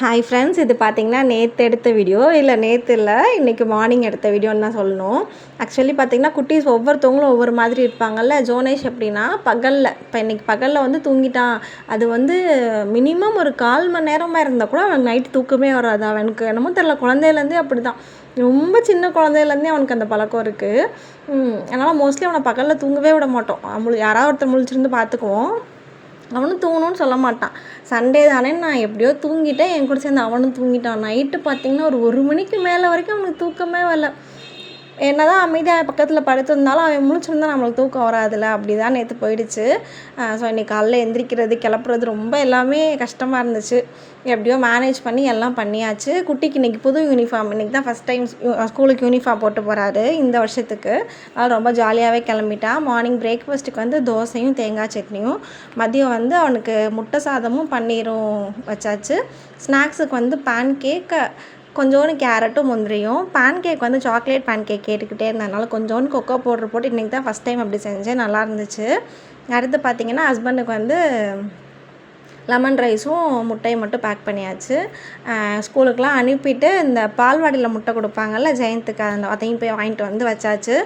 Hi friends, இது பார்த்தீங்கன்னா நேற்று எடுத்த வீடியோ நேற்று இல்லை, இன்றைக்கி மார்னிங் எடுத்த வீடியோன்னு தான் சொல்லணும். ஆக்சுவலி பார்த்தீங்கன்னா குட்டீஸ் ஒவ்வொருத்தவங்களும் ஒவ்வொரு மாதிரி இருப்பாங்கல்ல. ஜோனேஷ் எப்படின்னா பகலில், இப்போ இன்றைக்கி பகலில் வந்து தூங்கிட்டான். அது வந்து மினிமம் ஒரு 1/4 மணி நேரமாக இருந்தால் கூட அவனுக்கு நைட்டு தூக்கமே வராது. அவனுக்கு என்னமோ தெரியல, குழந்தையிலேருந்தே அப்படி தான். ரொம்ப சின்ன குழந்தையிலேருந்தே அவனுக்கு அந்த பழக்கம் இருக்குது. அதனால் மோஸ்ட்லி அவனை பகலில் தூங்கவே விட மாட்டோம். யாராவது ஒருத்தர் முழிச்சிருந்து பார்த்துக்குவோம். அவனும் தூங்கணும்னு சொல்ல மாட்டான். சண்டே தானே நான் எப்படியோ தூங்கிட்டேன், என் கூட சேர்ந்து அவனும் தூங்கிட்டான். நைட்டு பார்த்திங்கன்னா ஒரு மணிக்கு மேலே வரைக்கும் அவனுக்கு தூக்கமே வரல. என்ன தான் அமைதியாக பக்கத்தில் படுத்திருந்தாலும் அவன் முழிச்சிருந்தா நம்மளுக்கு தூக்கம் வராதுல்ல. அப்படி தான் நேற்று போயிடுச்சு. ஸோ இன்றைக்கி காலைல எந்திரிக்கிறது கிளப்புறது ரொம்ப எல்லாமே கஷ்டமாக இருந்துச்சு. எப்படியோ மேனேஜ் பண்ணி எல்லாம் பண்ணியாச்சு. குட்டிக்கு இன்றைக்கி புது யூனிஃபார்ம், இன்றைக்கி தான் ஃபஸ்ட் டைம் ஸ்கூலுக்கு யூனிஃபார்ம் போட்டு போகிறாரு இந்த வருஷத்துக்கு. அதனால் ரொம்ப ஜாலியாகவே கிளம்பிட்டான். மார்னிங் பிரேக்ஃபாஸ்ட்டுக்கு வந்து தோசையும் தேங்காய் சட்னியும், மதியம் வந்து அவனுக்கு முட்டை சாதமும் பன்னீரும் வச்சாச்சு. ஸ்நாக்ஸுக்கு வந்து பேன் கேக், கொஞ்சோண்டு கேரட்டும் முந்திரியும். பேன் கேக் வந்து சாக்லேட் பேன் கேக் கேட்டுக்கிட்டே இருந்ததுனால கொஞ்சோண்டு கொக்கோ பவுட்ரு போட்டு இன்றைக்கி தான் ஃபஸ்ட் டைம் அப்படி செஞ்சேன், நல்லா இருந்துச்சு. அடுத்து பார்த்திங்கன்னா ஹஸ்பண்டுக்கு வந்து லெமன் ரைஸும் முட்டையும் மட்டும் பேக் பண்ணியாச்சு. ஸ்கூலுக்கெலாம் அனுப்பிட்டு இந்த பால்வாடியில் முட்டை கொடுப்பாங்கள்ல ஜெயந்துக்கு, அதையும் போய் வாங்கிட்டு வந்து வச்சாச்சு.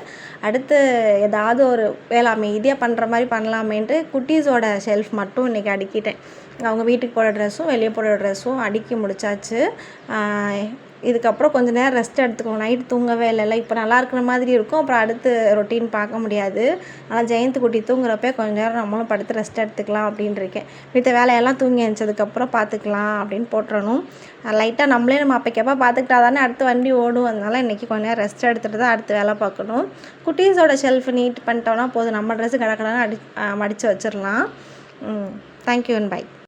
அடுத்து ஏதாவது ஒரு வேலை அமைதியாக பண்ணுற மாதிரி பண்ணலாமேன்ட்டு குட்டீஸோட ஷெல்ஃப் மட்டும் இன்றைக்கி அடுக்கிட்டேன். அவங்க வீட்டுக்கு போடுற ட்ரெஸ்ஸும் வெளியே போடுற ட்ரெஸ்ஸும் அடுக்கி முடிச்சாச்சு. இதுக்கப்புறம் கொஞ்சம் நேரம் ரெஸ்ட் எடுத்துக்கணும். நைட்டு தூங்கவே இல்லைல்ல, இப்போ நல்லா இருக்கிற மாதிரி இருக்கும். அப்புறம் அடுத்து ரொட்டீன் பார்க்க முடியாது. ஆனால் ஜெயந்த் குட்டி தூங்குறப்ப கொஞ்சம் நேரம் நம்மளும் படுத்து ரெஸ்ட் எடுத்துக்கலாம் அப்படின்னு இருக்கேன். மித்த வேலையெல்லாம் தூங்கி எழுந்ததுக்கப்புறம் பார்த்துக்கலாம் அப்படின்னு போட்டுறணும். லைட்டாக நம்ம அப்போக்கப்போ பார்த்துக்கிட்டா தானே அடுத்து வண்டி ஓடும். அதனால் இன்றைக்கி கொஞ்சம் நேரம் ரெஸ்ட் எடுத்துகிட்டு தான் அடுத்து வேலை பார்க்கணும். குட்டீஸோட ஷெல்ஃப் நீட் பண்ணிட்டோன்னா போதும், நம்ம ட்ரெஸ்ஸு கடை மடித்து வச்சிடலாம். Thank you and by.